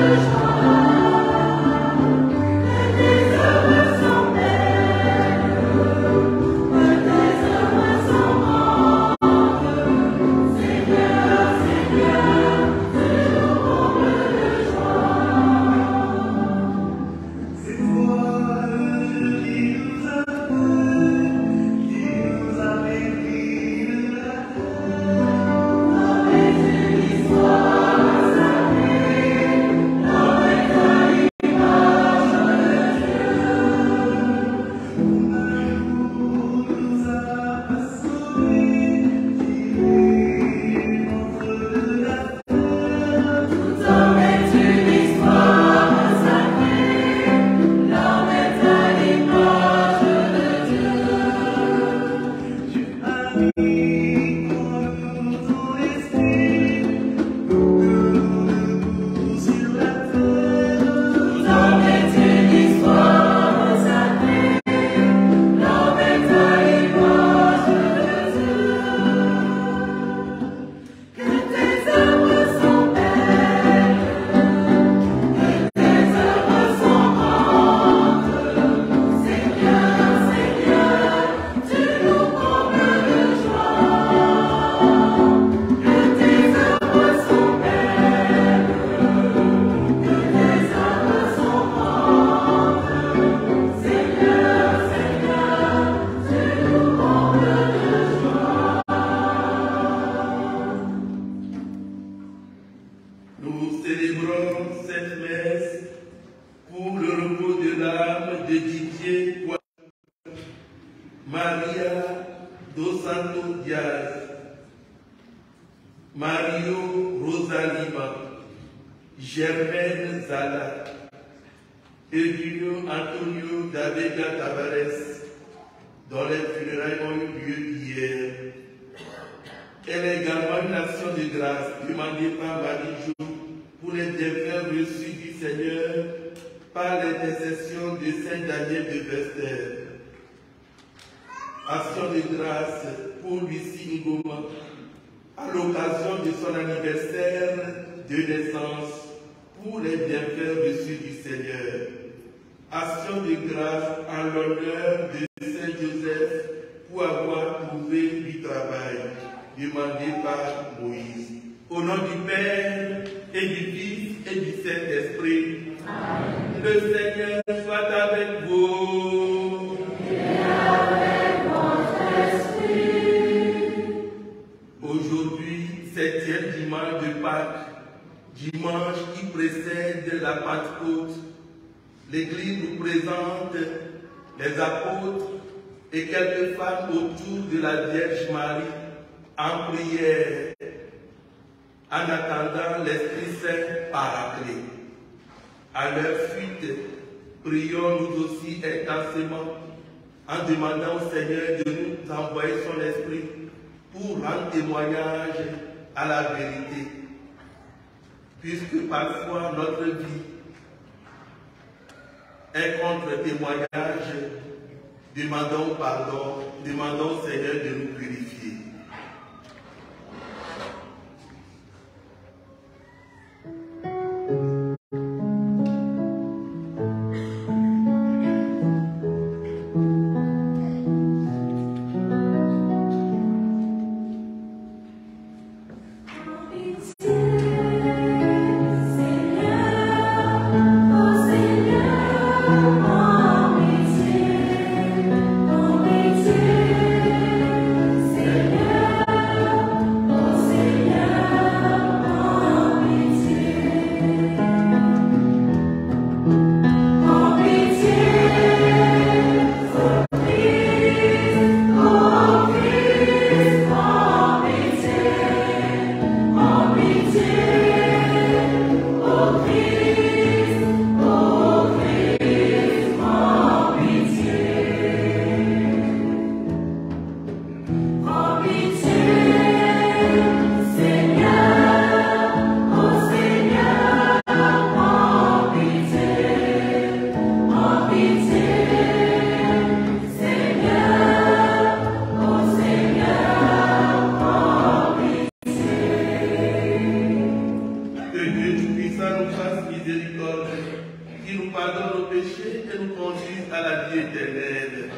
Seigneur, nous fasse miséricorde, qui nous pardonne nos péchés et nous conduise à la vie éternelle.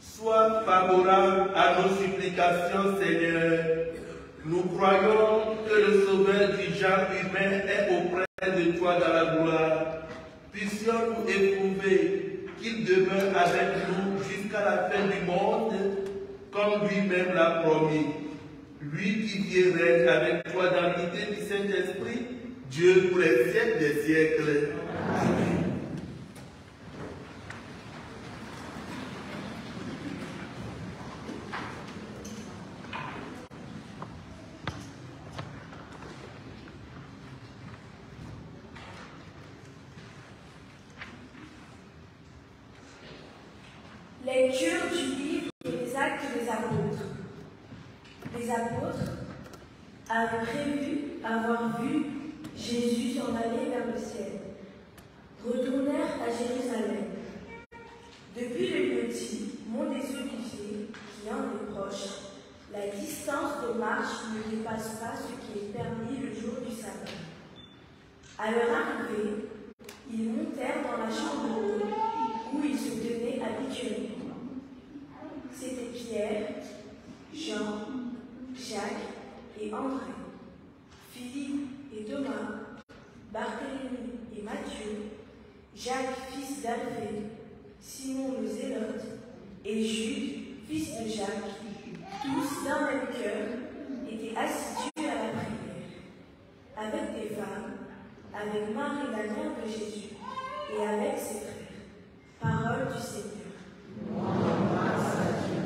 Sois favorable à nos supplications, Seigneur. Nous croyons que le Sauveur du genre humain est auprès de toi dans la gloire. Puissions-nous éprouver qu'il demeure avec nous jusqu'à la fin du monde, comme lui-même l'a promis. Lui qui vit et règne avec toi dans l'unité du Saint-Esprit, Dieu pour les siècles des siècles. Amen. Lecture du livre des Actes des Apôtres. Les apôtres avaient prévu avoir vu Jésus s'en aller vers le ciel. Retournèrent à Jérusalem. Depuis le petit mont des Oliviers, qui en est proche, la distance de marche ne dépasse pas ce qui est permis le jour du sabbat. À leur arrivée, ils montèrent dans la chambre haute où ils se tenaient habituellement. C'étaient Pierre, Jean, Jacques et André, Philippe et Thomas, Barthélemy et Matthieu, Jacques, fils d'Alphée, Simon le Zélote et Jude, fils de Jacques, tous d'un même cœur, étaient assidus à la prière, avec des femmes, avec Marie la mère de Jésus et avec ses frères. Parole du Seigneur. Grâce à Dieu.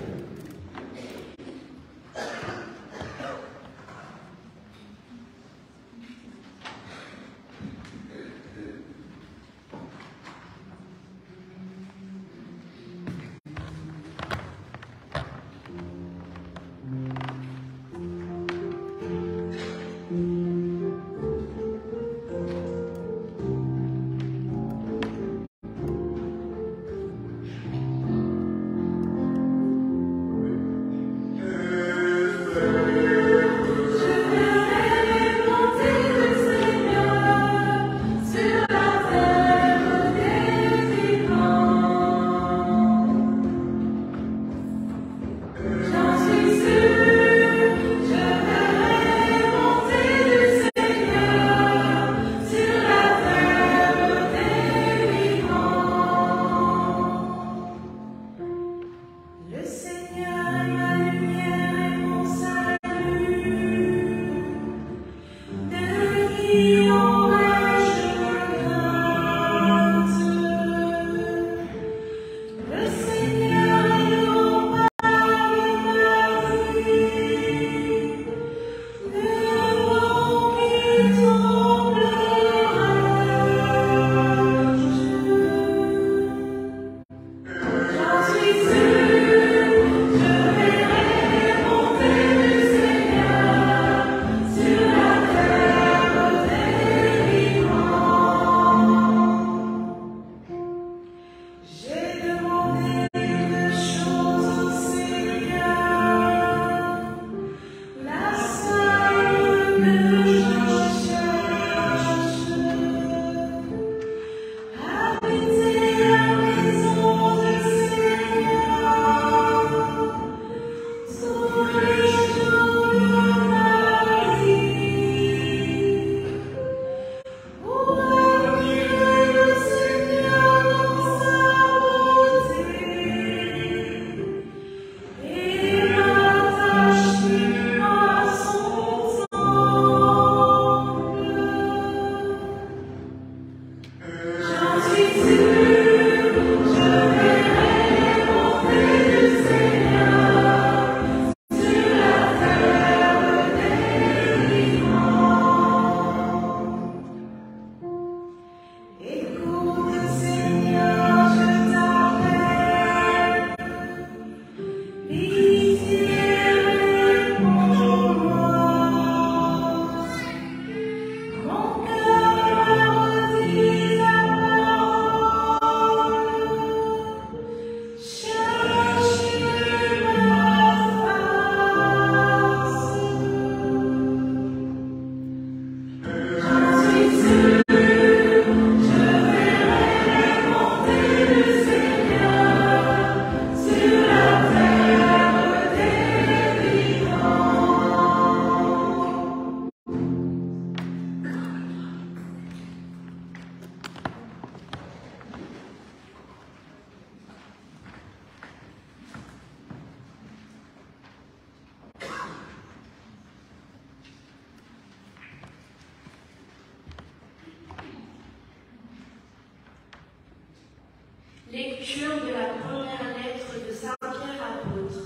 Lecture de la première lettre de Saint Pierre apôtre.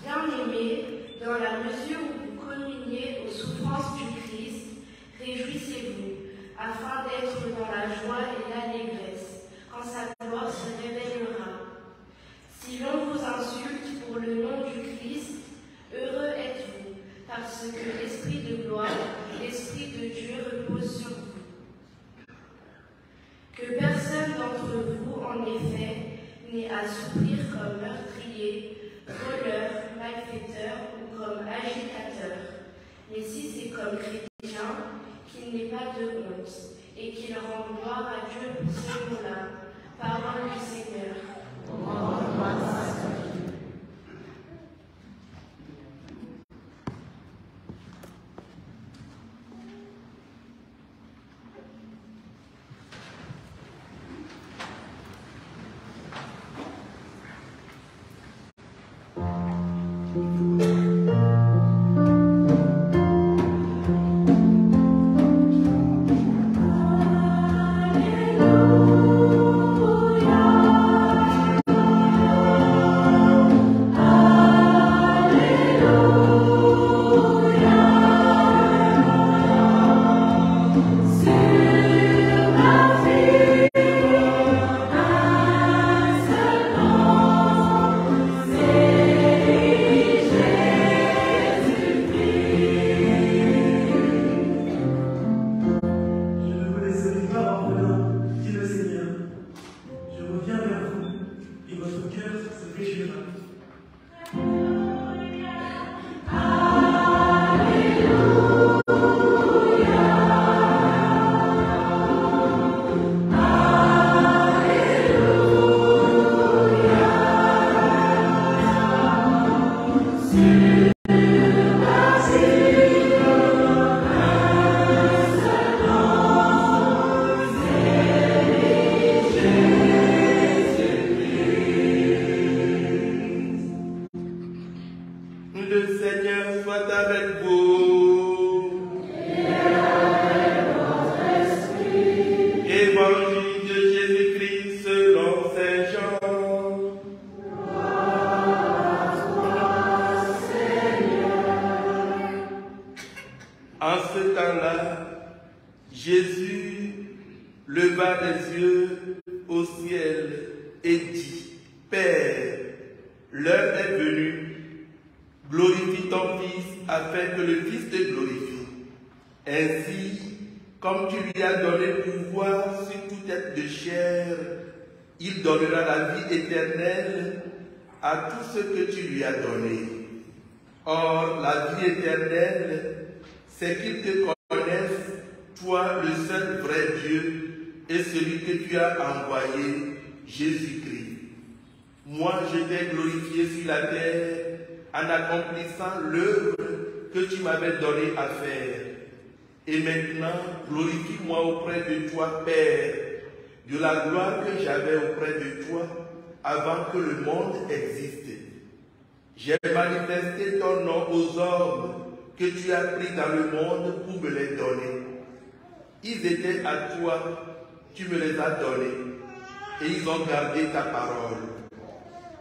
Bien-aimés, dans la mesure où vous communiez aux souffrances du Christ, réjouissez-vous, afin d'être dans la joie et l'allégresse, quand sa gloire se révélera. Si l'on Christ, heureux êtes-vous, parce que l'Esprit de gloire, l'Esprit de Dieu repose sur vous. Que personne d'entre vous, en effet, n'ait à souffrir comme meurtrier, voleur, malfaiteur ou comme agitateur. Mais si c'est comme chrétien, qu'il n'ait pas de honte, et qu'il rende gloire à Dieu pour ce nom-là. Parole du Seigneur. Il donnera la vie éternelle à tout ce que tu lui as donné. Or, la vie éternelle, c'est qu'ils te connaissent, toi le seul vrai Dieu, et celui que tu as envoyé, Jésus-Christ. Moi, je t'ai glorifié sur la terre en accomplissant l'œuvre que tu m'avais donné à faire. Et maintenant, glorifie-moi auprès de toi, Père, de la gloire que j'avais auprès de toi avant que le monde existe. J'ai manifesté ton nom aux hommes que tu as pris dans le monde pour me les donner. Ils étaient à toi, tu me les as donnés, et ils ont gardé ta parole.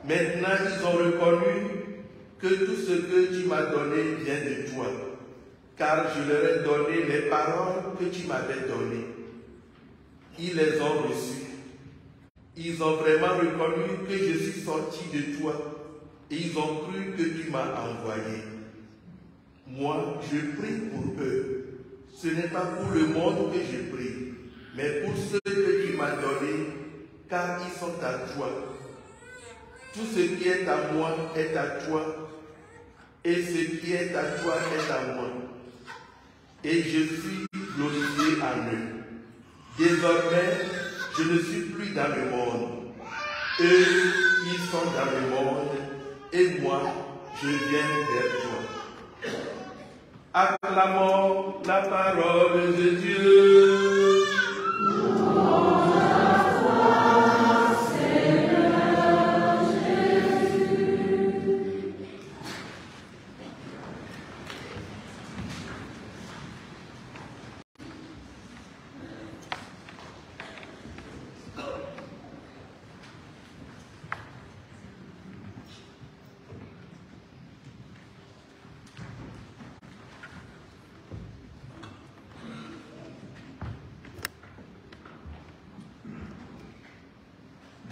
Maintenant, ils ont reconnu que tout ce que tu m'as donné vient de toi, car je leur ai donné les paroles que tu m'avais données. Ils les ont reçus. Ils ont vraiment reconnu que je suis sorti de toi et ils ont cru que tu m'as envoyé. Moi, je prie pour eux. Ce n'est pas pour le monde que je prie, mais pour ceux que tu m'as donnés, car ils sont à toi. Tout ce qui est à moi est à toi, et ce qui est à toi est à moi. Et je suis glorifié en eux. Désormais, je ne suis plus dans le monde. Eux, ils sont dans le monde, et moi, je viens vers toi. Acclamons la parole de Dieu.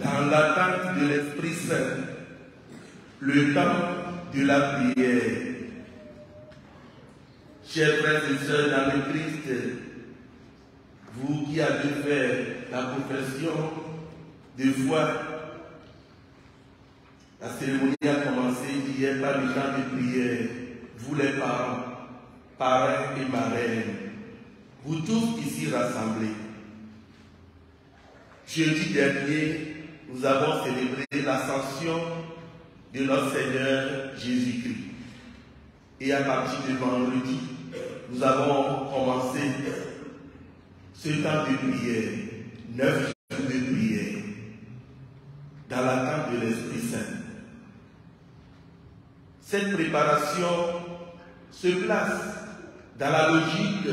Dans l'attente de l'Esprit Saint, le temps de la prière. Chers frères et sœurs dans le Christ, vous qui avez fait la profession de foi, la cérémonie a commencé hier par le temps de prière. Vous les parents, parrains et marraines, vous tous ici rassemblés. Jeudi dernier, nous avons célébré l'ascension de notre Seigneur Jésus-Christ. Et à partir de vendredi, nous avons commencé ce temps de prière, 9 jours de prière, dans l'attente de l'Esprit Saint. Cette préparation se place dans la logique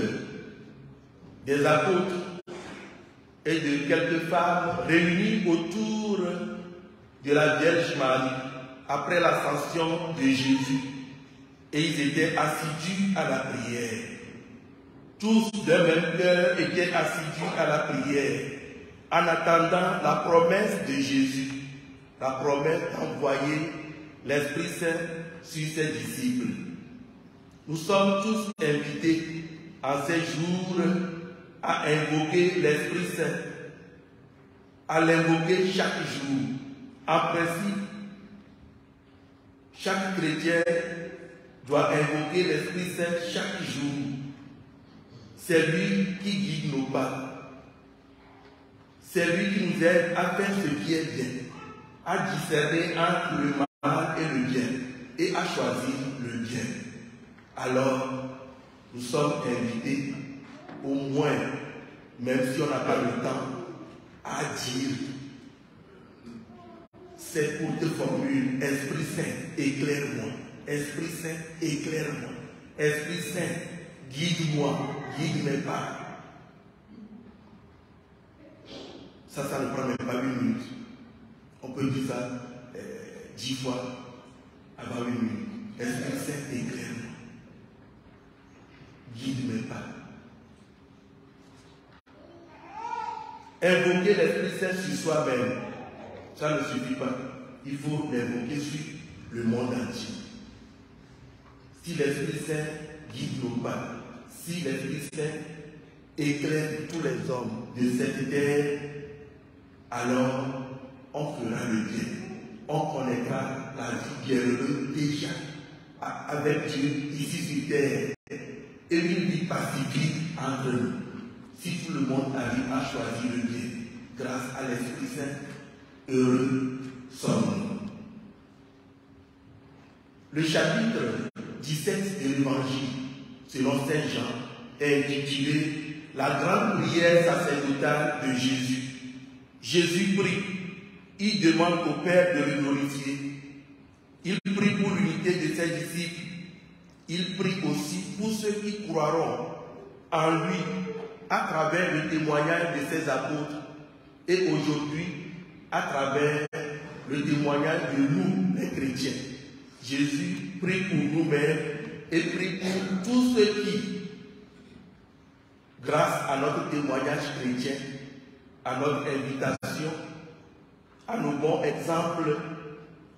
des apôtres et de quelques femmes réunies autour de la Vierge Marie après l'ascension de Jésus. Et ils étaient assidus à la prière. Tous d'un même cœur étaient assidus à la prière en attendant la promesse de Jésus, la promesse d'envoyer l'Esprit Saint sur ses disciples. Nous sommes tous invités en ces jours à invoquer l'Esprit Saint, à l'invoquer chaque jour. En principe, chaque chrétien doit invoquer l'Esprit Saint chaque jour. C'est lui qui guide nos pas. C'est lui qui nous aide à faire ce qui est bien, à discerner entre le mal et le bien, et à choisir le bien. Alors, nous sommes invités, au moins, même si on n'a pas le temps, à dire cette courte formule: Esprit Saint, éclaire-moi. Esprit Saint, éclaire-moi. Esprit Saint, guide-moi, guide mes pas. Ça ne prend même pas 8 minutes. On peut dire ça 10 fois avant 8 minutes. Esprit Saint, éclaire-moi. Guide mes pas. Invoquer l'Esprit Saint sur soi-même, ça ne suffit pas. Il faut l'invoquer sur le monde entier. Si l'Esprit Saint guide nos pas, si l'Esprit Saint éclaire tous les hommes de cette terre, alors on fera le bien. On connaîtra la vie bienheureuse déjà avec Dieu ici sur terre et une vie pacifique entre nous. Si tout le monde arrive à choisir le bien grâce à l'Esprit Saint, heureux sommes-nous. Le chapitre 17 de l'Évangile, selon Saint Jean, est intitulé « La grande prière sacerdotale de Jésus ». Jésus prie, il demande au Père de le glorifier. Il prie pour l'unité de ses disciples. Il prie aussi pour ceux qui croiront en lui à travers le témoignage de ses apôtres et aujourd'hui à travers le témoignage de nous, les chrétiens. Jésus prie pour nous-mêmes et prie pour tous ceux qui, grâce à notre témoignage chrétien, à notre invitation, à nos bons exemples,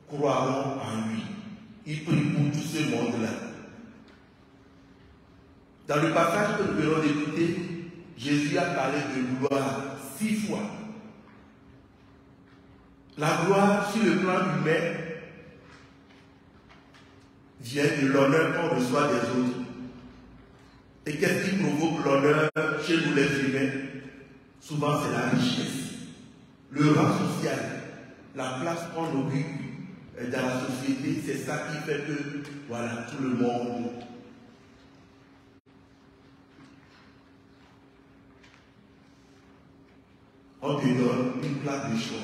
croiront en lui. Il prie pour tout ce monde-là. Dans le passage que nous venons d'écouter, Jésus a parlé de gloire 6 fois. La gloire sur le plan humain vient de l'honneur qu'on reçoit des autres. Et qu'est-ce qui provoque l'honneur chez nous les humains? Souvent c'est la richesse, le rang social, la place qu'on occupe dans la société, c'est ça qui fait que, voilà, tout le monde on te donne une place de choix.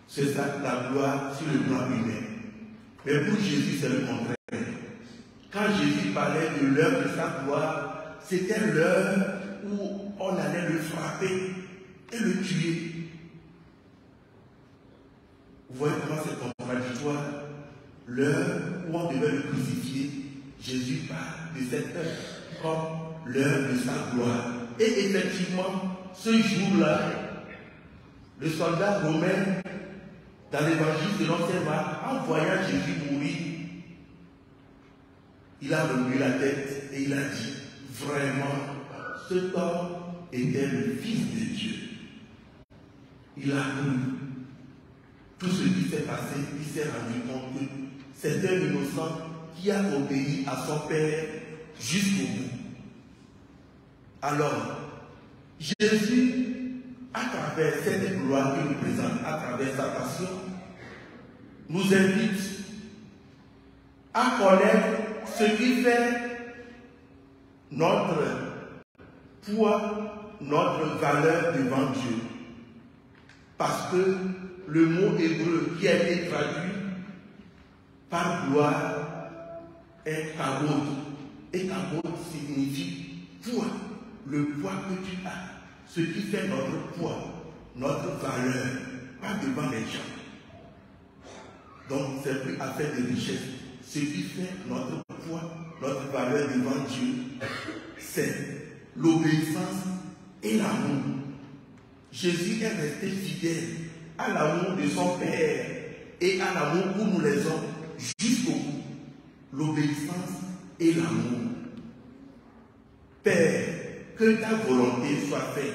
C'est ça la gloire sur le plan humain. Mais pour Jésus, c'est le contraire. Quand Jésus parlait de l'heure de sa gloire, c'était l'heure où on allait le frapper et le tuer. Vous voyez comment c'est contradictoire. L'heure où on devait le crucifier, Jésus parle de cette heure comme l'heure de sa gloire. Et effectivement, ce jour-là, le soldat romain dans l'évangile selon saint Marc, en voyant Jésus mourir, il a remué la tête et il a dit, vraiment, cet homme était le Fils de Dieu. Il a cru. Tout ce qui s'est passé, il s'est rendu compte que c'est un innocent qui a obéi à son Père jusqu'au bout. Alors, Jésus, à travers cette gloire qu'il nous présente, à travers sa passion, nous invite à connaître ce qui fait notre poids, notre valeur devant Dieu. Parce que le mot hébreu qui a été traduit par gloire est kavod. Et kavod signifie poids, le poids que tu as, ce qui fait notre poids, notre valeur, pas devant les gens. Donc c'est plus affaire de richesse. Ce qui fait notre poids, notre valeur devant Dieu, c'est l'obéissance et l'amour. Jésus est resté fidèle à l'amour de son Père et à l'amour pour nous les hommes jusqu'au bout. L'obéissance et l'amour. Père, que ta volonté soit faite.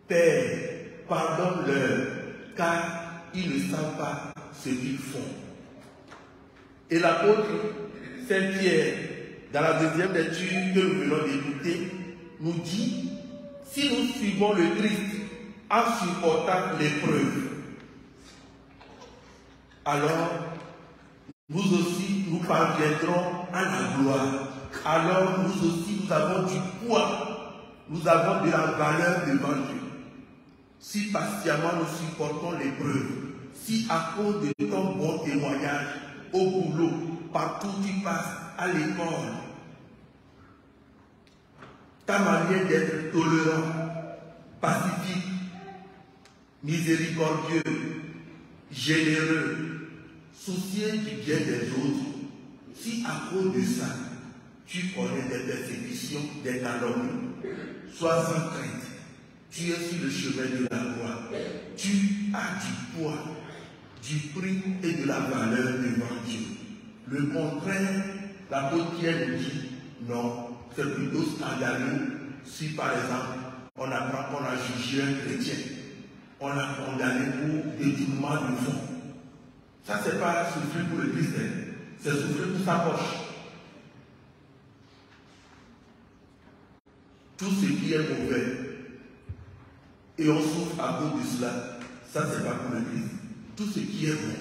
Père, pardonne-leur, car ils ne savent pas ce qu'ils font. Et l'apôtre Saint Pierre, dans la deuxième lecture que nous venons d'écouter, nous dit, si nous suivons le Christ en supportant l'épreuve, alors nous aussi nous parviendrons à la gloire. Alors nous aussi nous avons du poids, nous avons de la valeur devant Dieu. Si patiemment nous supportons l'épreuve, si à cause de ton bon témoignage, au boulot, partout où tu passes, à l'école, ta manière d'être tolérant, pacifique, miséricordieux, généreux, soucieux du bien des autres, si à cause de ça, tu connais des persécutions, des calomnies, sois sans crainte, tu es sur le chemin de la gloire, tu as du poids, du prix et de la valeur devant Dieu. Le contraire, l'apôtre Pierre nous dit, non, c'est plutôt scandaleux si par exemple on apprend qu'on a jugé un chrétien, on l'a condamné pour détournement de fonds. Ça, c'est pas souffrir pour le Christ, c'est souffrir pour sa poche. Tout ce qui est mauvais, et on souffre à cause de cela, ça, c'est pas pour le Christ. Tout ce qui est bon,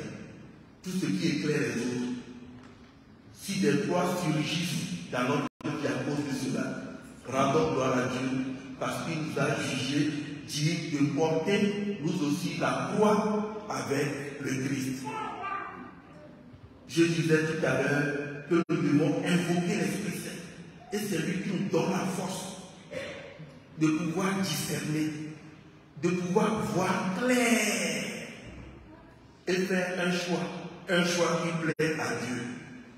tout ce qui éclaire les autres, si des croix surgissent dans notre vie à cause de cela, rendons gloire à Dieu, parce qu'il nous a jugés dignes de porter nous aussi la croix avec le Christ. Je disais tout à l'heure que nous devons invoquer l'Esprit Saint, et c'est lui qui nous donne la force de pouvoir discerner, de pouvoir voir clair et faire un choix qui plaît à Dieu.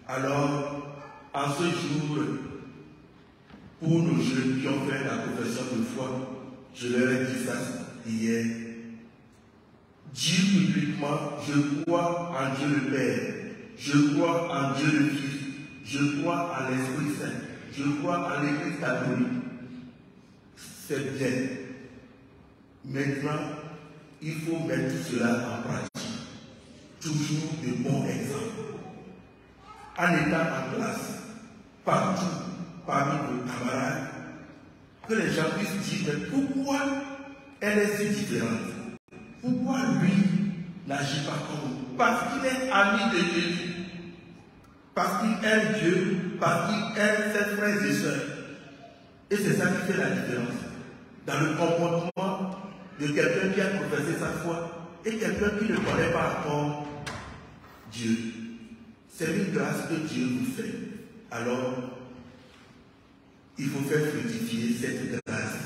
Alors, en ce jour, pour nos jeunes qui ont fait la profession de foi, je leur ai dit ça hier. Dire publiquement, je crois en Dieu le Père, je crois en Dieu le Fils, je crois en l'Esprit Saint, je crois en l'Église catholique. C'est bien. Maintenant, il faut mettre cela en pratique. Toujours de bons exemples. En étant en classe, partout, parmi vos camarades, que les gens puissent dire, mais pourquoi elle est si différente? Pourquoi lui n'agit pas comme nous? Parce qu'il est ami de Jésus, parce qu'il aime Dieu, parce qu'il aime ses frères et sœurs. Et c'est ça qui fait la différence. Dans le comportement de quelqu'un qui a professé sa foi et quelqu'un qui ne connaît pas encore Dieu. C'est une grâce que Dieu nous fait. Alors, il faut faire fructifier cette grâce.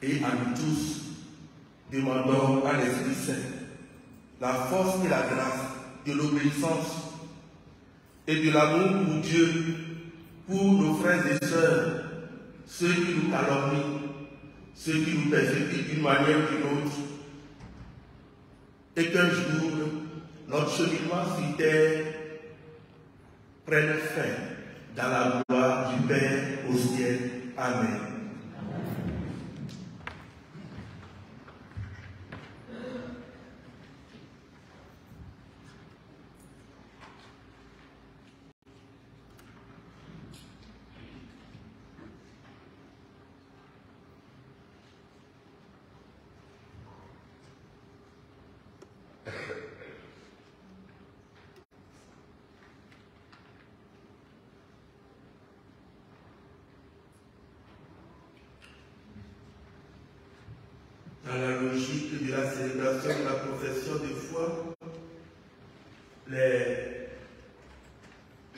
Et à nous tous, demandons à l'Esprit Saint la force et la grâce de l'obéissance et de l'amour pour Dieu, pour nos frères et sœurs, ceux qui nous calomnient, ceux qui nous persécutent d'une manière ou d'une autre, et qu'un jour, notre cheminement sur terre prenne fin dans la gloire du Père au ciel. Amen. Dans la logique de la célébration de la profession de foi, les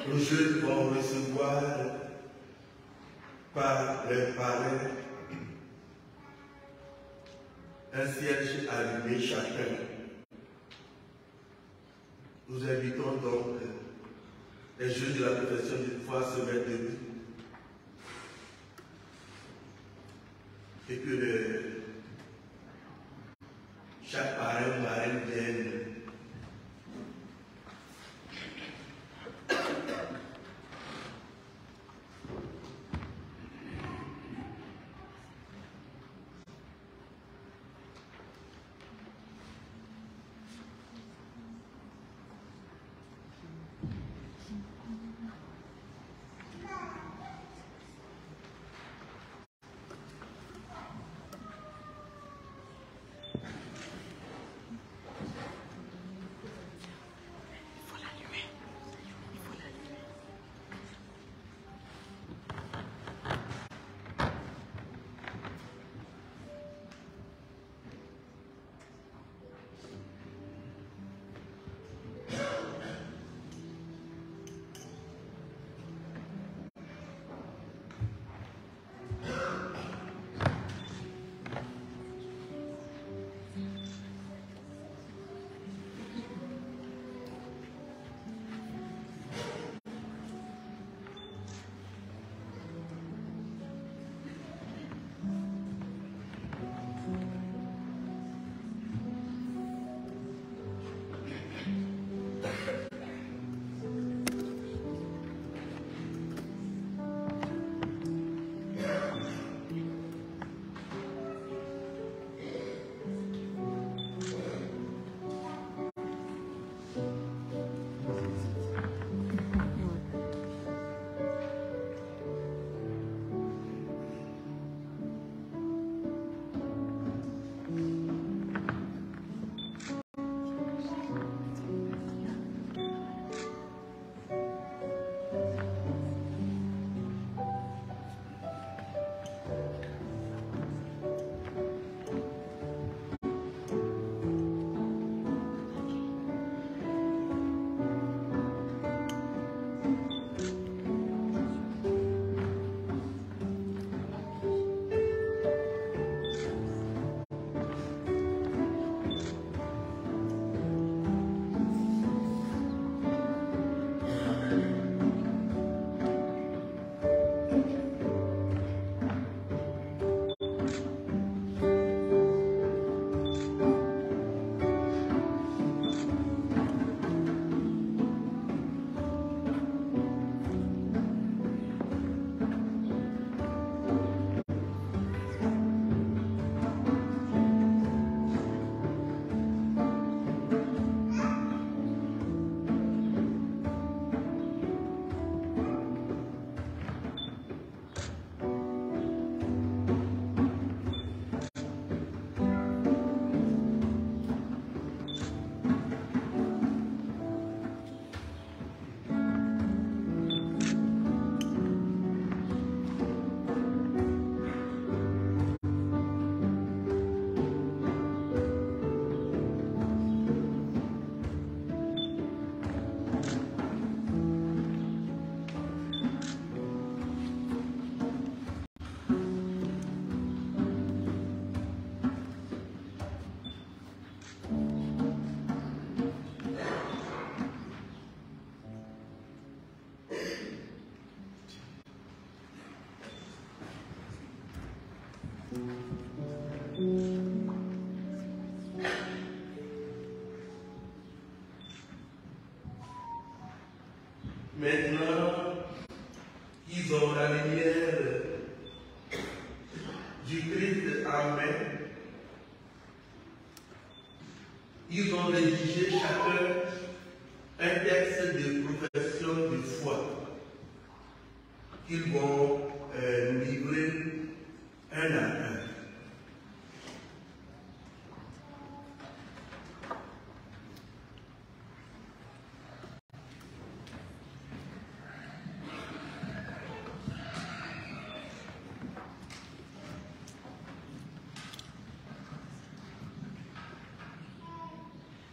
jeunes vont recevoir par les parrains un siège allumé chacun. Nous invitons donc les jeunes de la profession de foi à se mettre debout et que chaque parrain ou marraine vienne Maintenant qu'ils ont la lumière du Christ en main, ils ont rédigé chacun un texte de profession de foi qu'ils vont nous livrer un à un.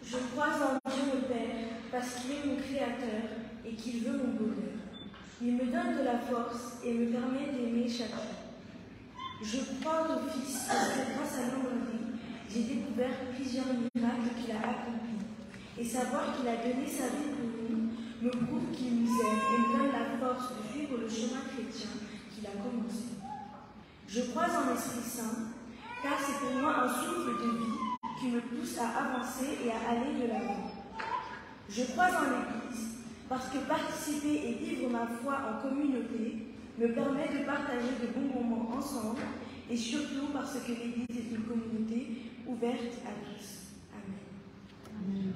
Je crois en Dieu le Père, parce qu'il est mon Créateur et qu'il veut mon bonheur. Il me donne de la force et me permet d'aimer chaque jour. Je crois au Fils parce que grâce à l'Homme, j'ai découvert plusieurs miracles qu'il a accomplis. Et savoir qu'il a donné sa vie pour nous me prouve qu'il nous aime et me donne la force de suivre le chemin chrétien qu'il a commencé. Je crois en l'Esprit Saint, car c'est pour moi un souffle de vie qui me pousse à avancer et à aller de l'avant. Je crois en l'Église, parce que participer et vivre ma foi en communauté me permet de partager de bons moments ensemble, et surtout parce que l'Église est une communauté ouverte à tous. Amen. Amen.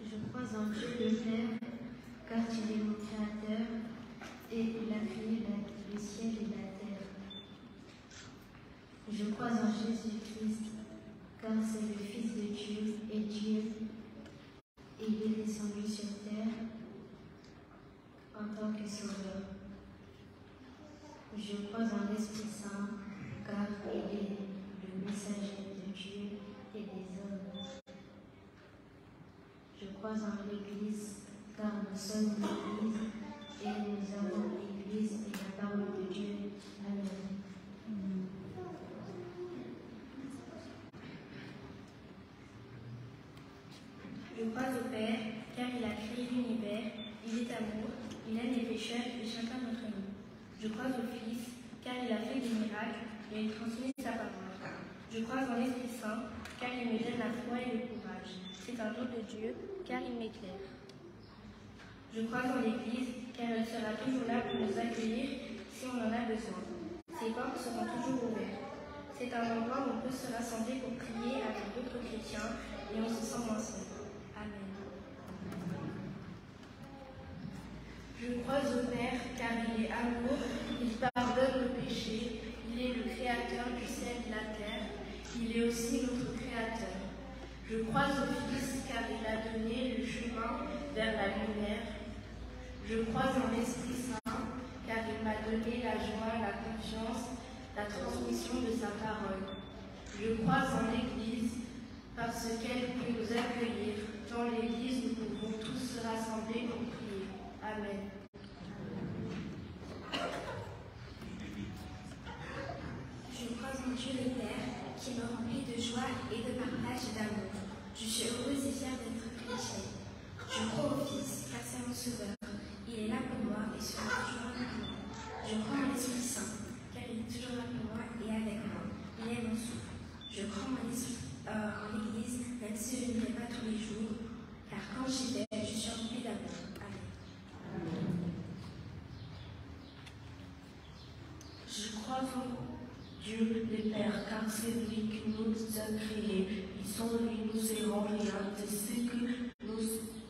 Je crois en Dieu le Père, car il est mon Créateur, et il a créé le ciel et la terre. Je crois en Jésus-Christ, car c'est le Fils de Dieu et Dieu, et il est descendu sur terre en tant que sauveur. Je crois en l'Esprit Saint, car il est le messager de Dieu et des hommes. Je crois en l'Église, car nous sommes l'Église, et nous avons l'Église et la parole de Dieu. Amen. Je crois au Père, car il a créé l'univers, il est amour, il aime les pécheurs et chacun d'entre nous. Je crois au Fils, car il a fait des miracles et il transmet sa parole. Je crois en l'Esprit Saint, car il me donne la foi et le courage. C'est un don de Dieu, car il m'éclaire. Je crois en l'Église, car elle sera toujours là pour nous accueillir si on en a besoin. Ses portes seront toujours ouvertes. C'est un endroit où on peut se rassembler pour prier avec d'autres chrétiens et on se sent moins seul. Amen. Je crois au Père, car il est amour, il pardonne le péché, il est le Créateur du ciel et de la terre, il est aussi notre Créateur. Je crois au Fils, car il a donné le chemin vers la lumière. Je crois en l'Esprit Saint, car il m'a donné la joie, la confiance, la transmission de sa parole. Je crois en l'Église, parce qu'elle peut nous accueillir. Dans l'Église, nous pouvons tous se rassembler pour prier. Amen. Je crois en Dieu le Père, qui me remplit de joie et de partage et d'amour. Je suis heureuse et fière d'être chrétienne. Je crois au Fils, car c'est mon Sauveur. Il est là pour moi et sera toujours là pour moi. Je crois en l'Esprit Saint, car il est toujours là pour moi et avec moi. Il est mon souffle. Je crois en l'Église, même si je ne l'ai pas tous les jours, car quand j'y vais, je suis remplie d'amour. Amen. Je crois en Dieu le Père, car c'est lui qui nous a créés. Et sans lui, nous serons rien de ce que nous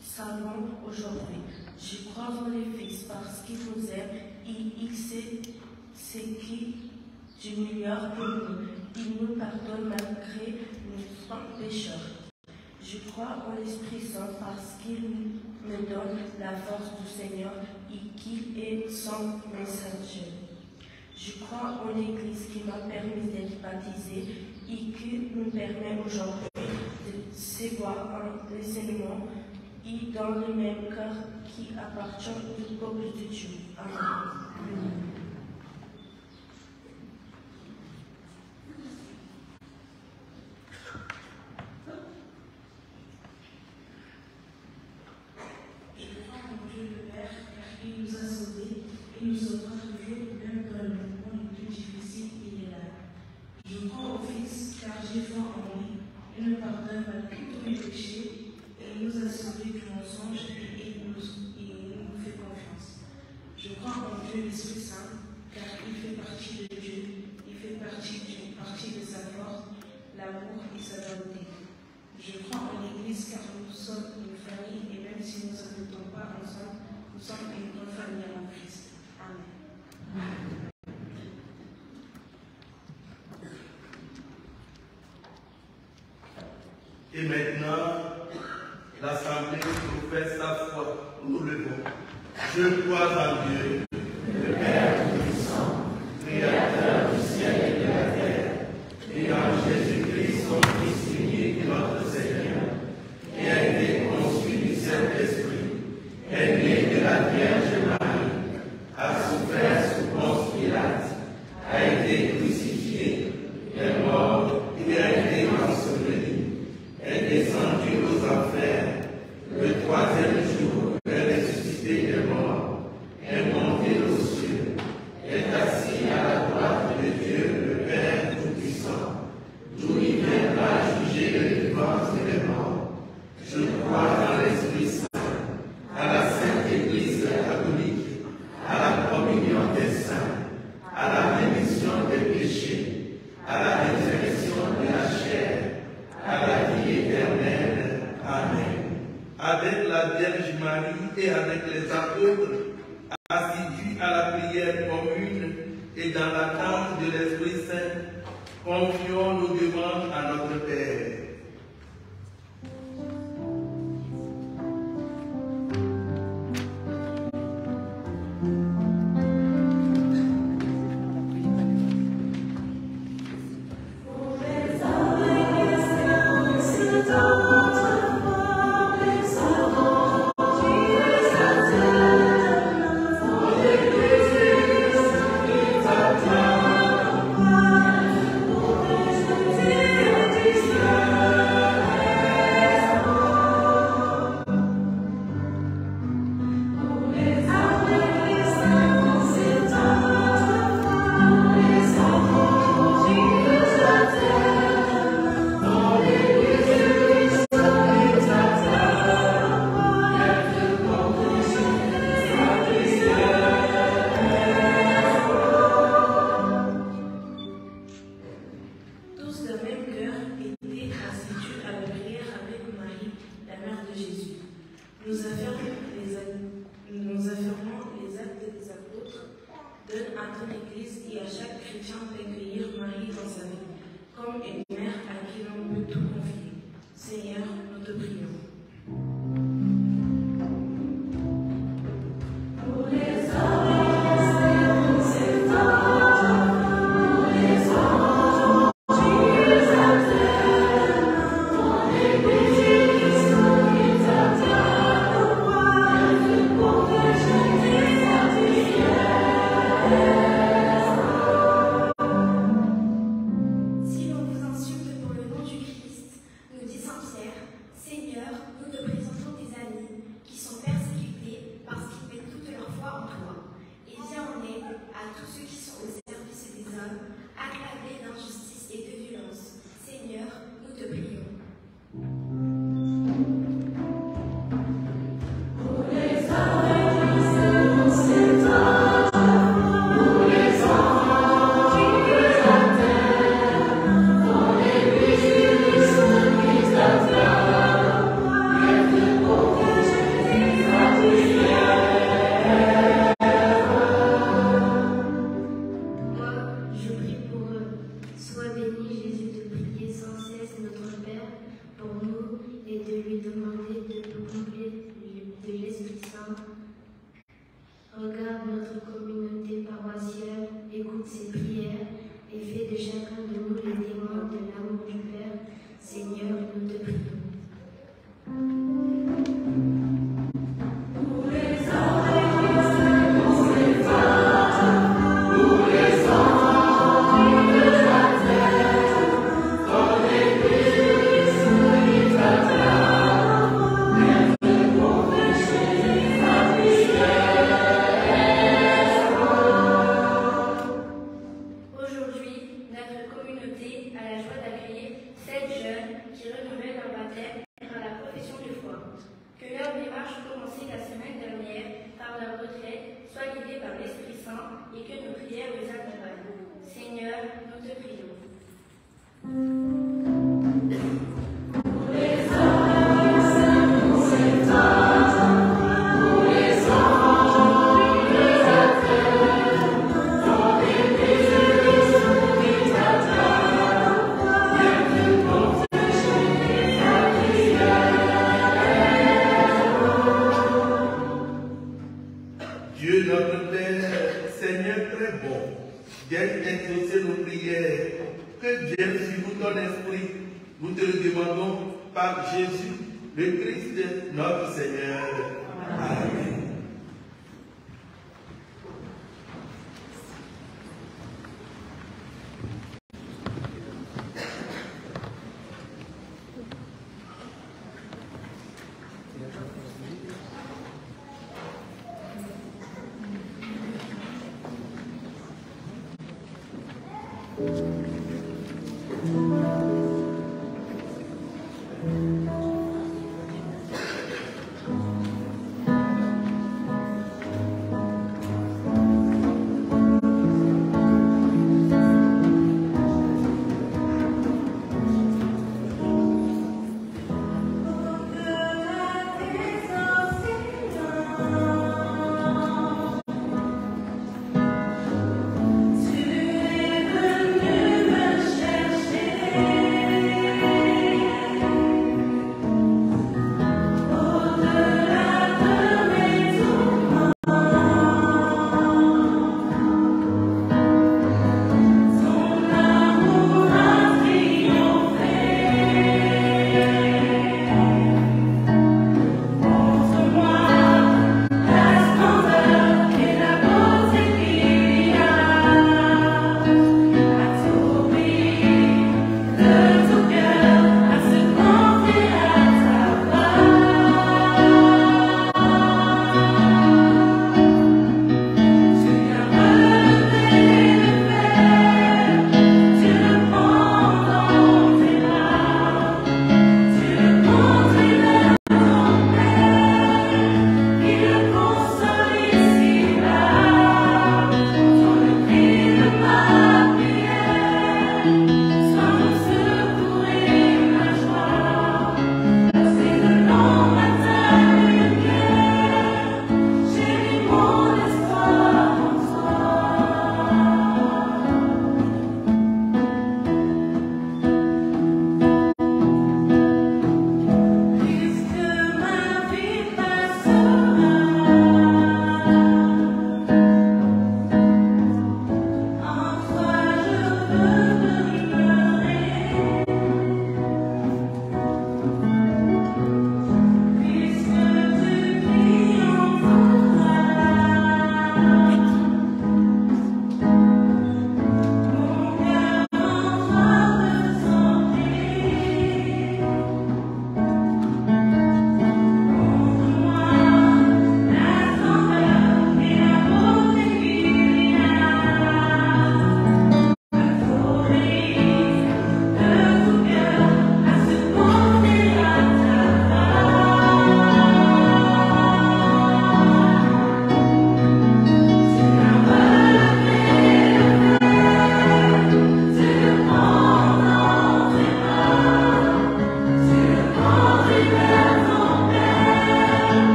savons aujourd'hui. Je crois en le Fils parce qu'il nous aime et il sait ce qui est du meilleur pour nous. Il nous pardonne malgré nos pécheurs. Je crois en l'Esprit Saint parce qu'il me donne la force du Seigneur et qu'il est son messager. Je crois en l'Église qui m'a permis d'être baptisée et qui nous permet aujourd'hui de savoir un enseignement et dans le même cœur qui appartient au peuple de Dieu. Amen. Je crois en Dieu le Père, car il nous a sauvés et nous sauvera toujours, même dans le moment le plus difficile qu'il est là. Je crois au Fils, car j'ai foi en lui, et pardonne malgré tous mes péchés, et il nous a sauvés du mensonge et il nous fait confiance. Je crois en Dieu l'Esprit Saint, car il fait partie de Dieu, il fait partie de sa force, l'amour et sa bonté. Je crois en l'Église car nous sommes une famille et même si nous n'habitons pas ensemble, nous sommes une grande famille en Christ. Amen. Et maintenant, l'Assemblée professe sa foi. Nous levons. Je crois en Dieu, le Père Tout-Puissant, Créateur du ciel et de la terre, et en Jésus-Christ, son Fils unique, notre Seigneur, qui a été conçu du Saint-Esprit, est né de la Vierge Marie, a souffert sous Ponce Pilate, a été crucifié, est mort et a été enseveli, est descendu aux enfers, le troisième jour est ressuscité des morts, est monté aux cieux, est assis à la droite de Dieu, le Père Tout-Puissant, d'où il viendra juger les vivants et les morts. Je crois dans l'Esprit Saint, à la Sainte Église catholique, à la communion des saints, à la rémission des péchés, à la résurrection de la chair, à la vie éternelle. Amen. Avec la Vierge Marie et avec les apôtres, assidus à la prière commune et dans l'attente de l'Esprit Saint, confions nos demandes à notre Père. Notre communauté a la joie d'accueillir 7 jeunes qui renouvellent Saint-Esprit. Nous te le demandons par Jésus, le Christ, notre Seigneur. Amen.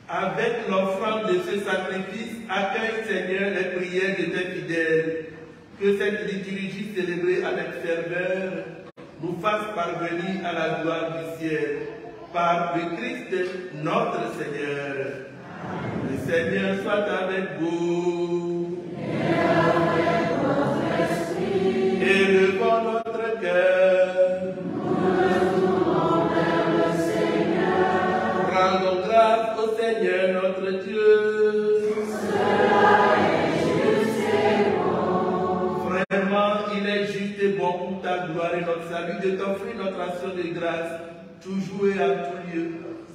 Avec l'offrande de ce sacrifice, accueille, Seigneur, les prières de tes fidèles. Que cette liturgie célébrée avec ferveur nous fasse parvenir à la gloire du ciel. Par le Christ, notre Seigneur. Amen. Le Seigneur soit avec vous. Et avec votre esprit. Élevons notre cœur. Nous le tournons vers le Seigneur. Rendons grâce au Seigneur notre Dieu. Cela est juste et bon. Vraiment, il est juste et bon pour ta gloire et notre salut de t'offrir notre action de grâce, toujours et à tout lieu.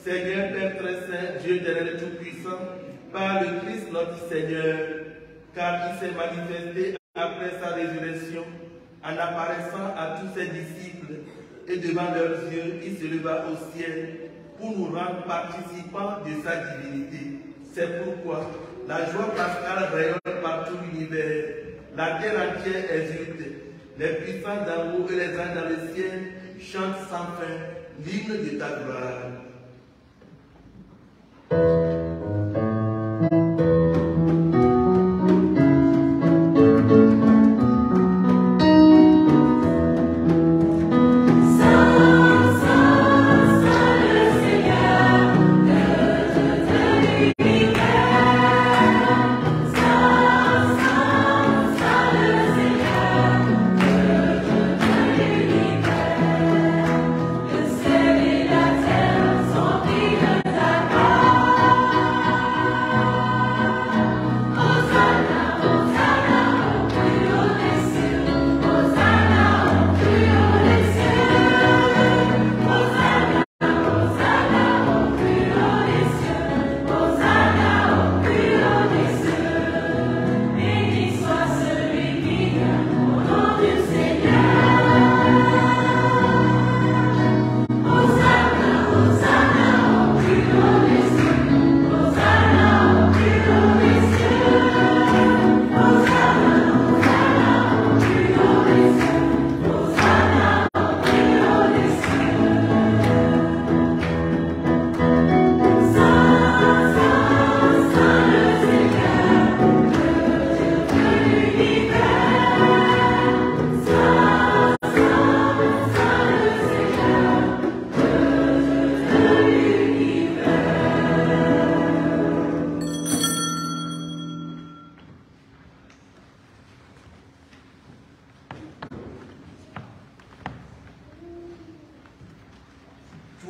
Seigneur Père très saint, Dieu éternel et tout-puissant, par le Christ notre Seigneur, car il s'est manifesté après sa résurrection, en apparaissant à tous ses disciples, et devant leurs yeux, il se leva au ciel pour nous rendre participants de sa divinité. C'est pourquoi la joie pascale rayonne par tout l'univers, la terre entière exulte, les puissants d'en haut et les anges dans le ciel chantent sans fin l'hymne de ta gloire.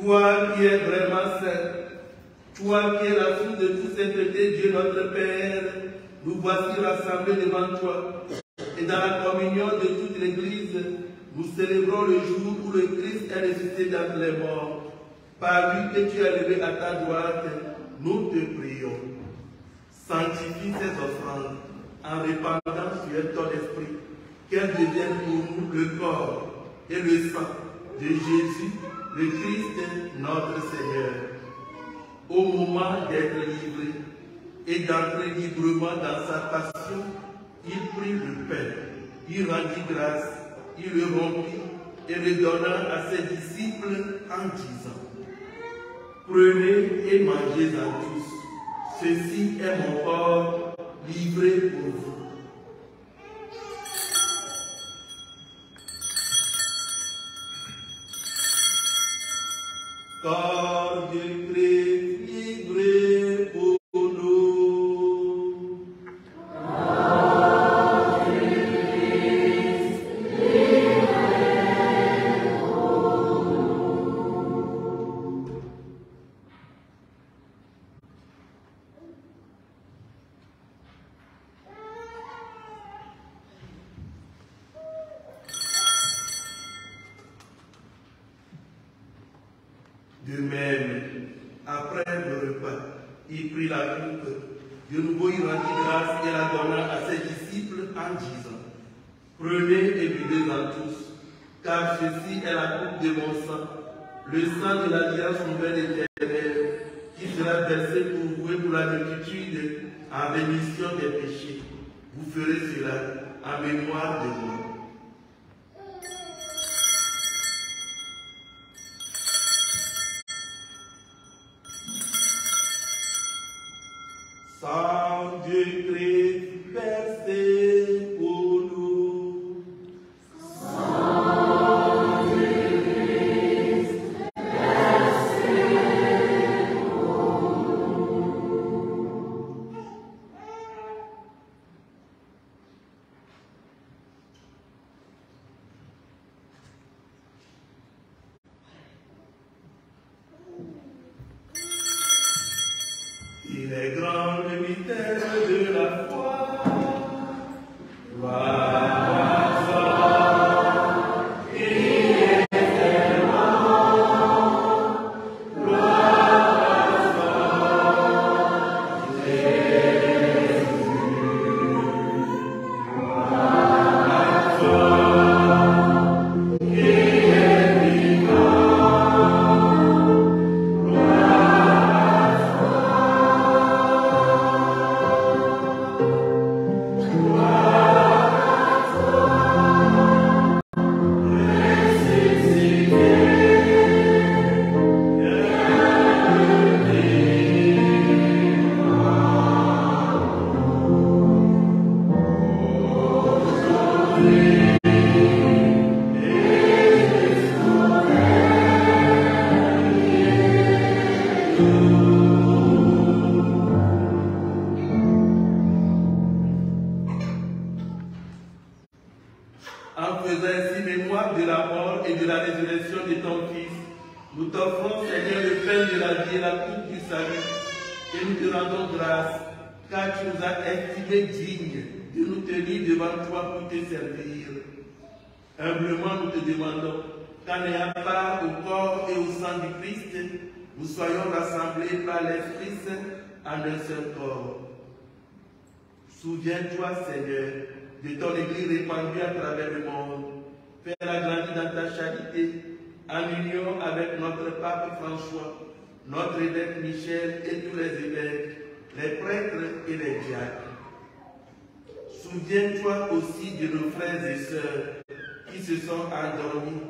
Toi qui es vraiment saint, toi qui es la source de toute sainteté, Dieu notre Père, nous voici rassemblés devant toi. Et dans la communion de toute l'Église, nous célébrons le jour où le Christ est ressuscité d'entre les morts. Par lui que tu as levé à ta droite, nous te prions. Sanctifie ces offrandes en répandant sur elles ton esprit, qu'elles deviennent pour nous le corps et le sang de Jésus, le Christ, notre Seigneur. Au moment d'être livré et d'entrer librement dans sa passion, il prit le pain, il rendit grâce, il le rompit et le donna à ses disciples en disant: Prenez et mangez-en tous, ceci est mon corps livré pour vous. Corps de Christ livré pour nous. Corps de Christ livré pour nous. De même, après le repas, il prit la coupe, de nouveau il rendit grâce et la donna à ses disciples en disant: Prenez et buvez-en tous, car ceci est la coupe de mon sang, le sang de l'alliance nouvelle éternelle, qui sera versé pour vous et pour la multitude en rémission des péchés. Vous ferez cela en mémoire de moi. Sang du Christ versé pour nous. Sang du Christ versé pour nous. Il est grand le mystère de la foi. Gloire, gloire, Nous t'offrons, Seigneur, le pain de la vie et la coupe du salut, et nous te rendons grâce, car tu nous as estimés dignes de nous tenir devant toi pour te servir. Humblement, nous te demandons qu'en ayant part au corps et au sang du Christ, nous soyons rassemblés par l'Esprit Saint en un seul corps. Souviens-toi, Seigneur, de ton Église répandue à travers le monde. Fais-la grandir dans ta charité, en union avec notre pape François, notre évêque Michel et tous les évêques, les prêtres et les diacres. Souviens-toi aussi de nos frères et sœurs qui se sont endormis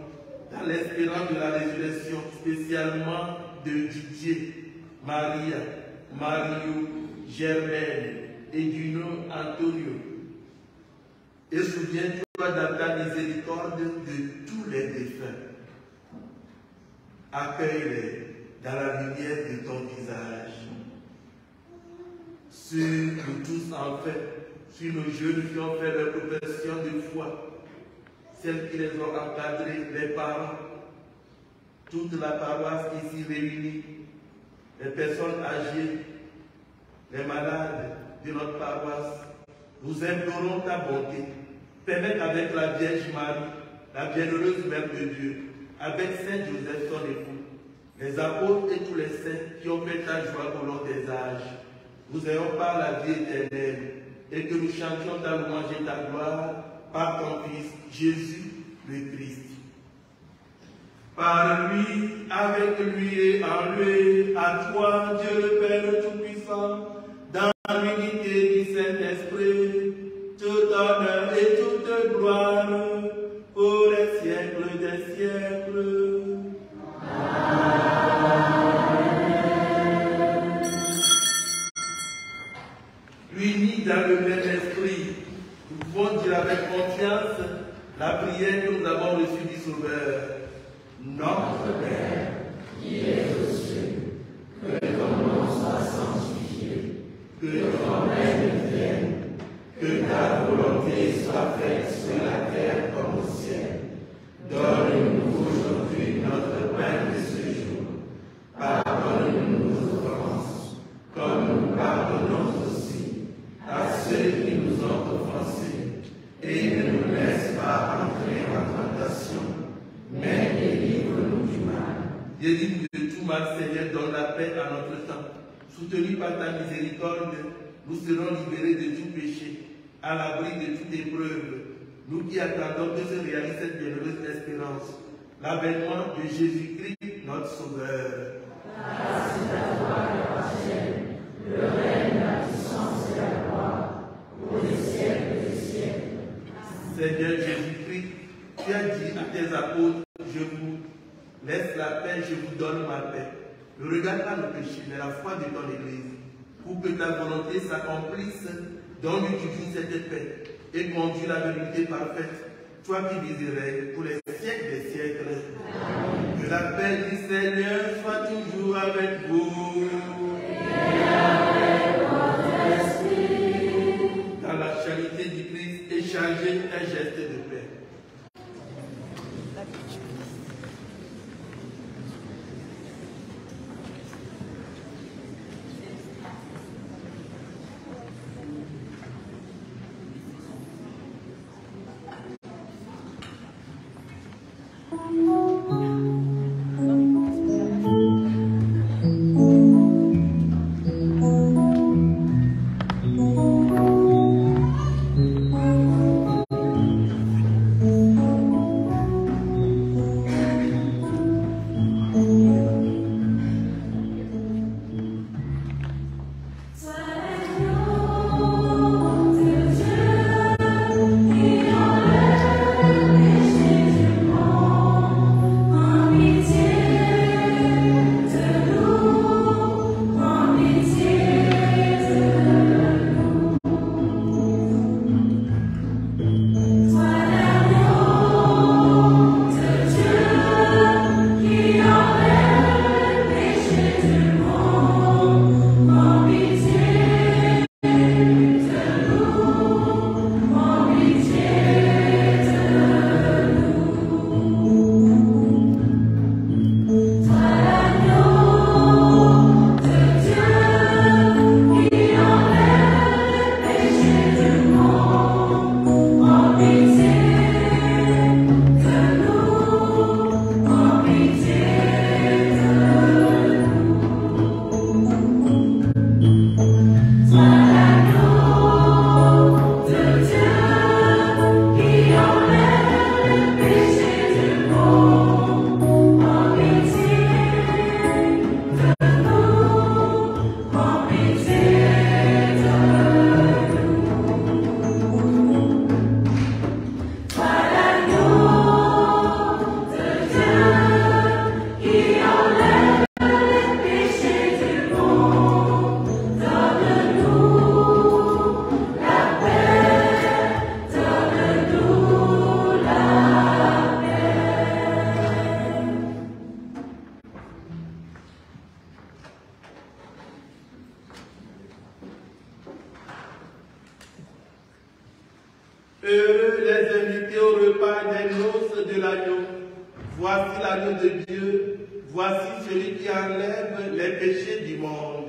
dans l'espérance de la résurrection, spécialement de Didier, Maria, Mario, Germaine et Duno Antonio. Et souviens-toi dans ta miséricorde de tous les défunts. Accueille-les dans la lumière de ton visage. Sur nous tous en fait, sur nos jeunes qui ont fait leur profession de foi, celles qui les ont encadrés, les parents, toute la paroisse ici réunie, les personnes âgées, les malades de notre paroisse, nous implorons ta bonté. Permets qu'avec la Vierge Marie, la bienheureuse Mère de Dieu, avec Saint Joseph son époux, les apôtres et tous les saints qui ont fait ta joie au long des âges, nous ayons par la vie éternelle et que nous chantions ta louange et ta gloire par ton Fils, Jésus le Christ. Par lui, avec lui et en lui, à toi, Dieu le Père Tout-Puissant, dans l'unité du Saint-Esprit, tout honneur et toute gloire, pour les siècles des siècles. Unis dans le même esprit, nous pouvons dire avec confiance la prière que nous avons reçue du Sauveur. Notre Père, qui es aux cieux, que ton nom soit sanctifié, que ton règne vienne, que ta volonté soit faite sur la terre comme au ciel. Donne-nous aujourd'hui notre pain de ce jour. Pardonne-nous nos offenses, comme nous pardonnons aussi à ceux qui nous ont offensés. Et ne nous laisse pas entrer en tentation, mais délivre-nous du mal. Délivre-nous de tout mal, Seigneur, donne la paix à notre temps. Soutenus par ta miséricorde, nous serons libérés de tout péché, à l'abri de toute épreuve. Nous qui attendons que se réalise cette bienheureuse espérance, l'avènement de Jésus-Christ, notre Sauveur. Grâce à toi, le règne, la puissance et la gloire, pour les siècles des siècles. Seigneur Jésus-Christ, tu as dit à tes apôtres, je vous laisse la paix, je vous donne ma paix. Ne regarde pas nos péchés, mais la foi de ton Église, pour que ta volonté s'accomplisse. Donne-nous cette paix et conduis la vérité parfaite, toi qui vis et règnes pour les siècles des siècles. Amen. Que la paix du Seigneur soit toujours avec vous. Et avec votre esprit. Dans la charité du Christ, échangez un geste de paix. Heureux les invités au repas des noces de l'agneau. Voici l'agneau de Dieu, voici celui qui enlève les péchés du monde.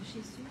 Jésus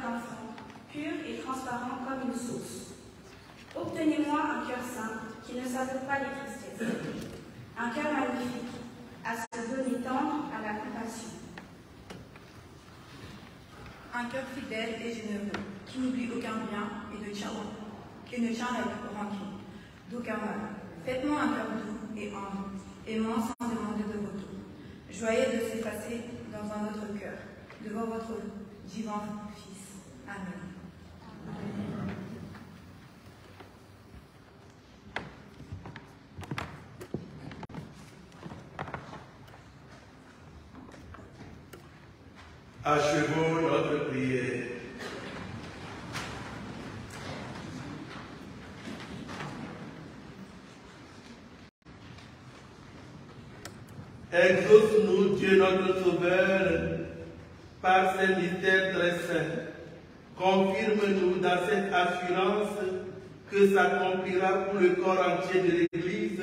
d'enfant, pur et transparent comme une source. Obtenez-moi un cœur saint qui ne savoure pas les tristesses, un cœur magnifique, à se donner tendre à la compassion. Un cœur fidèle et généreux, qui n'oublie aucun bien et ne tient la rancune d'aucun mal. Faites-moi un cœur doux et humble, aimant sans demander de retour, joyeux de s'effacer dans un autre cœur, devant votre divin Fils. Amen. Achevons notre prière. Exauce-nous, Dieu notre Sauveur, par ces mystères très saints. Confirme-nous dans cette assurance que s'accomplira pour le corps entier de l'Église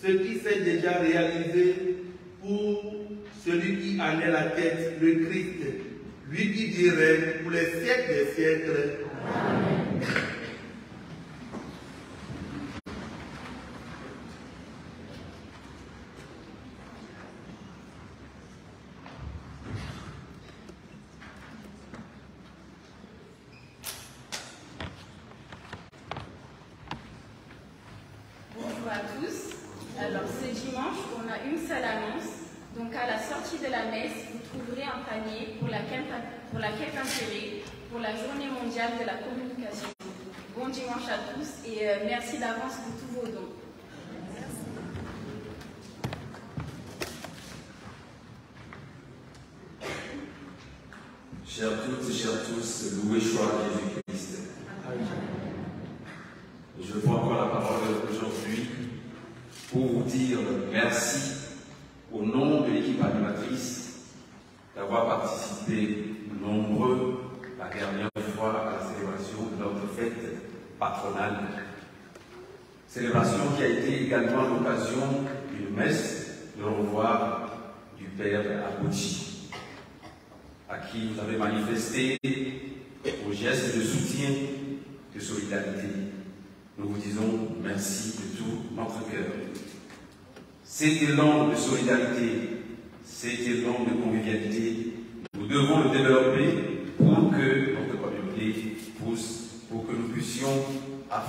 ce qui s'est déjà réalisé pour celui qui en est la tête, le Christ, lui qui dirait pour les siècles des siècles. Amen. Bonjour à tous. Alors ce dimanche, on a une seule annonce. Donc à la sortie de la messe, vous trouverez un panier pour la quête intérêt pour la journée mondiale de la communication. Bon dimanche à tous et merci d'avance pour tous vos dons. Chers toutes et chers tous, loué soit Jésus-Christ. Je prends encore la parole aujourd'hui pour vous dire merci au nom de l'équipe animatrice d'avoir participé nombreux la dernière fois à la célébration de notre fête patronale. Célébration qui a été également l'occasion d'une messe de revoir du Père Abouti, à qui vous avez manifesté vos gestes de soutien, de solidarité. Nous vous disons merci de tout notre cœur. Cet élan de solidarité, cet élan de convivialité, nous devons le développer pour que notre communauté pousse, pour que nous puissions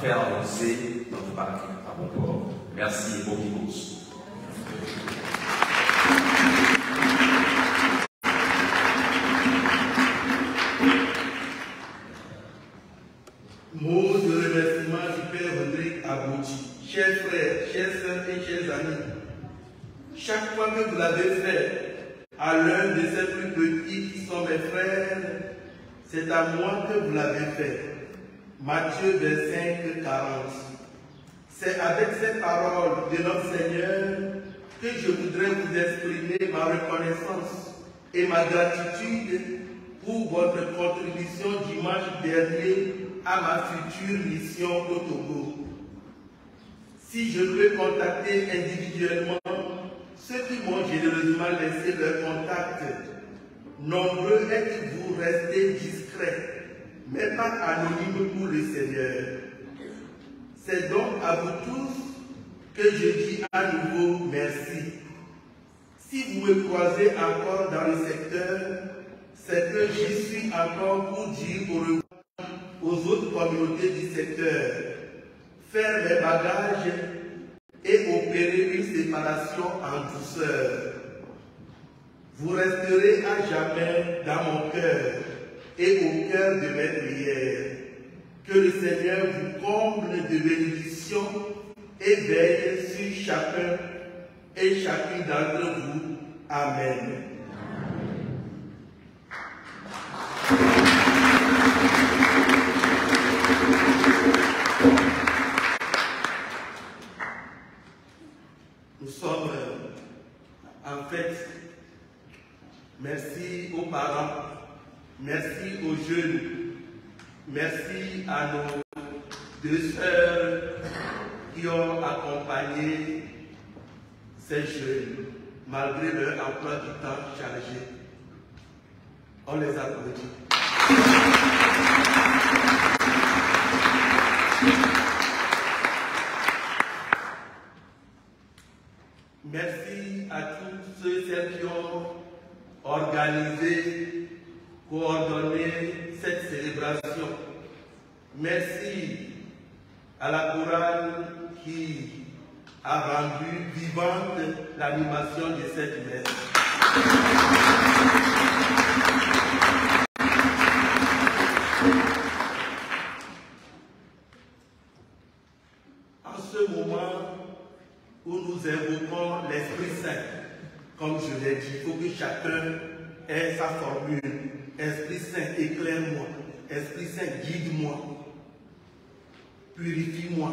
faire avancer notre barque à bon port. Merci et bon dimanche. Mot de remerciement du Père Rodrigue Abouti. Chers frères, chers sœurs et chers amis, chaque fois que vous l'avez fait à l'un de ces plus petits qui sont mes frères, c'est à moi que vous l'avez fait. Matthieu 25, 40. C'est avec ces paroles de notre Seigneur que je voudrais vous exprimer ma reconnaissance et ma gratitude pour votre contribution dimanche dernier à ma future mission au Togo. Si je peux contacter individuellement ceux qui m'ont généreusement laissé leur contact, nombreux êtes-vous restés discrets, mais pas anonymes pour le Seigneur. C'est donc à vous tous que je dis à nouveau merci. Si vous me croisez encore dans le secteur, c'est que j'y suis encore pour dire au revoir aux autres communautés du secteur, faire mes bagages et opérer une séparation en douceur. Vous resterez à jamais dans mon cœur et au cœur de mes prières. Que le Seigneur vous comble de bénédictions et veille sur chacun et chacune d'entre vous. Amen. Nous sommes en fait, merci aux parents, merci aux jeunes, merci à nos deux sœurs qui ont accompagné ces jeunes malgré leur emploi du temps chargé. On les applaudit. coordonné cette célébration. Merci à la chorale qui a rendu vivante l'animation de cette messe. En ce moment où nous invoquons l'Esprit Saint, comme je l'ai dit, il faut que chacun ait sa formule. Esprit Saint, éclaire-moi. Esprit Saint, guide-moi. Purifie-moi.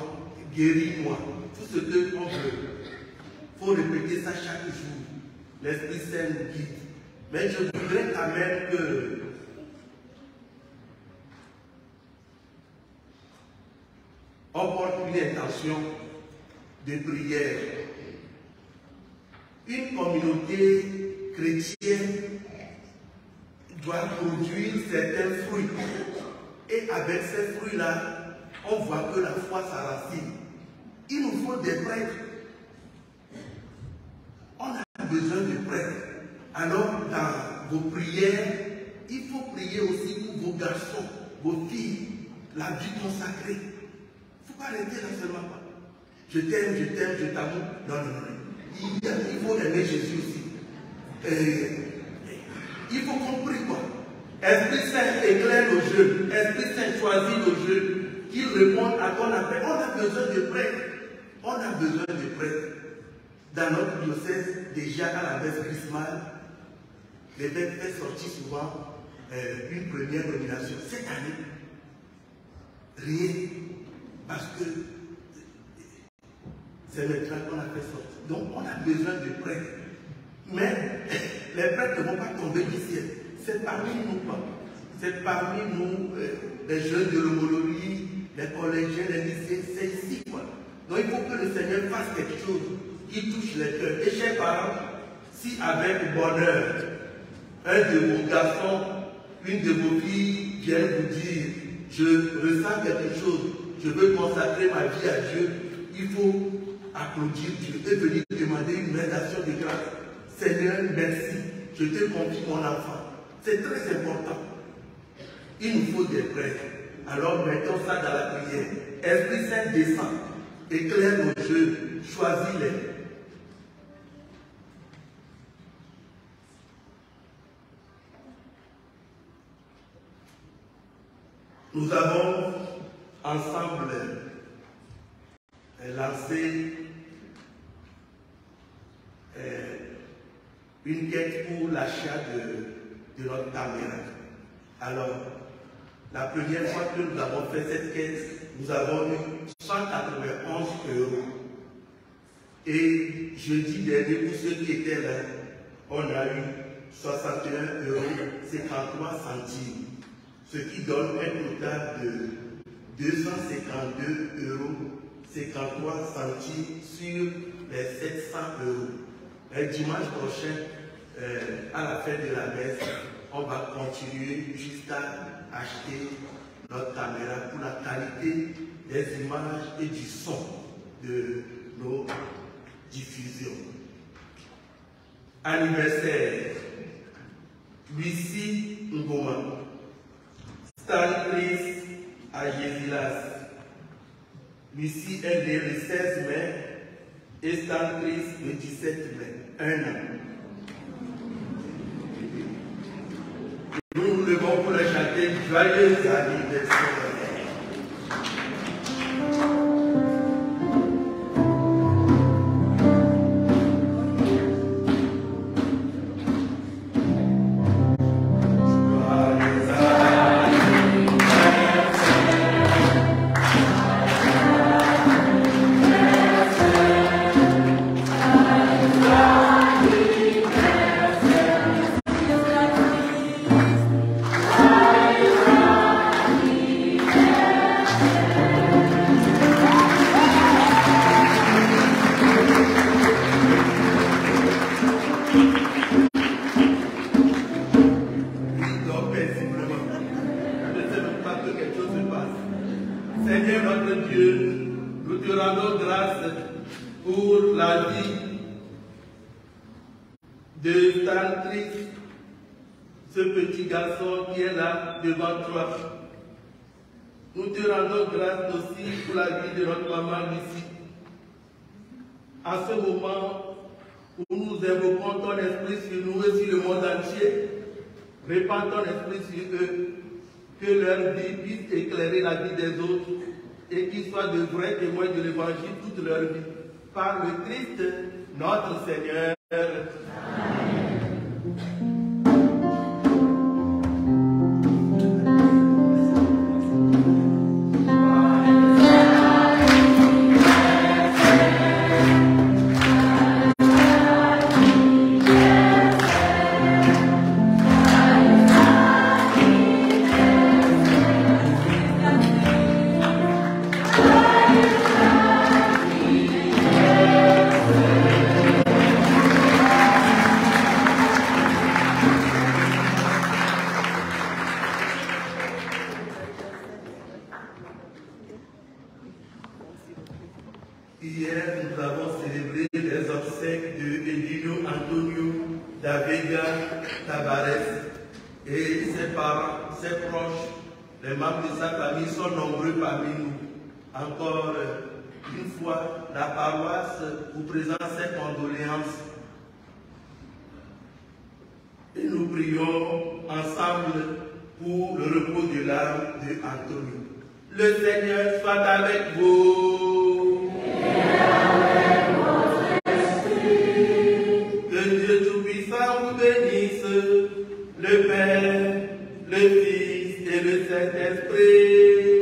Guéris-moi. Tout ce que l'on veut. Il faut répéter ça chaque jour. L'Esprit Saint nous guide. Mais je voudrais quand même que on porte une intention de prière. Une communauté chrétienne doit produire certains fruits. Et avec ces fruits-là, on voit que la foi s'enracine. Il nous faut des prêtres. On a besoin de prêtres. Alors, dans vos prières, il faut prier aussi pour vos garçons, vos filles, la vie consacrée. Il ne faut pas arrêter là seulement. Je t'aime, je t'amour. Non, non, non. Il faut aimer Jésus aussi. Il faut comprendre quoi. Esprit Saint éclaire nos jeunes. Esprit Saint choisit nos jeunes. Qu'ils répondent à ton appel. On a besoin de prêtres. On a besoin de prêtres. Dans notre diocèse, déjà à la messe chrismale, l'évêque fait sortir souvent une première nomination. Cette année, rien. Parce que c'est maintenant qu'on a fait sortir. Donc on a besoin de prêtres. Mais les prêtres ne vont pas tomber du ciel. C'est parmi nous quoi. C'est parmi nous, les jeunes de l'homologie, les collégiens, les lycéens, c'est ici quoi. Donc il faut que le Seigneur fasse quelque chose qui touche les cœurs. Et chers parents, si avec bonheur, un de vos garçons, une de vos filles vient vous dire, je ressens quelque chose, je veux consacrer ma vie à Dieu, il faut applaudir Dieu et venir demander une rédaction de grâce. Seigneur, merci, je te confie mon enfant. C'est très important. Il nous faut des prêtres. Alors mettons ça dans la prière. Esprit Saint descend, éclaire nos jeux, choisis-les. Nous avons ensemble lancé une quête pour l'achat de notre caméra. Alors, la première fois que nous avons fait cette quête, nous avons eu 191 €. Et jeudi dernier, pour ceux qui étaient là, on a eu 61,53 €, ce qui donne un total de 252,53 € sur les 700 €. Et dimanche prochain, à la fin de la messe, on va continuer jusqu'à acheter notre caméra pour la qualité des images et du son de nos diffusions. Anniversaire. Lucie Ngoma. Stan Chris à Jésilas. Lucie est née le 16 mai et Stan Chris le 17 mai. 1 an. Nous nous levons pour le chanter joyeux anniversaire. Seigneur notre Dieu, nous te rendons grâce pour la vie de Stan Chris, ce petit garçon qui est là devant toi. Nous te rendons grâce aussi pour la vie de notre maman Lucie. À ce moment où nous invoquons ton esprit sur nous et sur le monde entier, répands ton esprit sur eux, que leur vie puisse éclairer la vie des autres et qu'ils soient de vrais témoins de l'évangile toute leur vie. Par le Christ, notre Seigneur. Hier, nous avons célébré les obsèques de Edino Antonio da Vega Tavares et ses parents, ses proches, les membres de sa famille sont nombreux parmi nous. Encore une fois, la paroisse vous présente ses condoléances et nous prions ensemble pour le repos de l'âme de Antonio. Le Seigneur soit avec vous. Que Dieu Tout-Puissant vous bénisse, le Père, le Fils et le Saint-Esprit.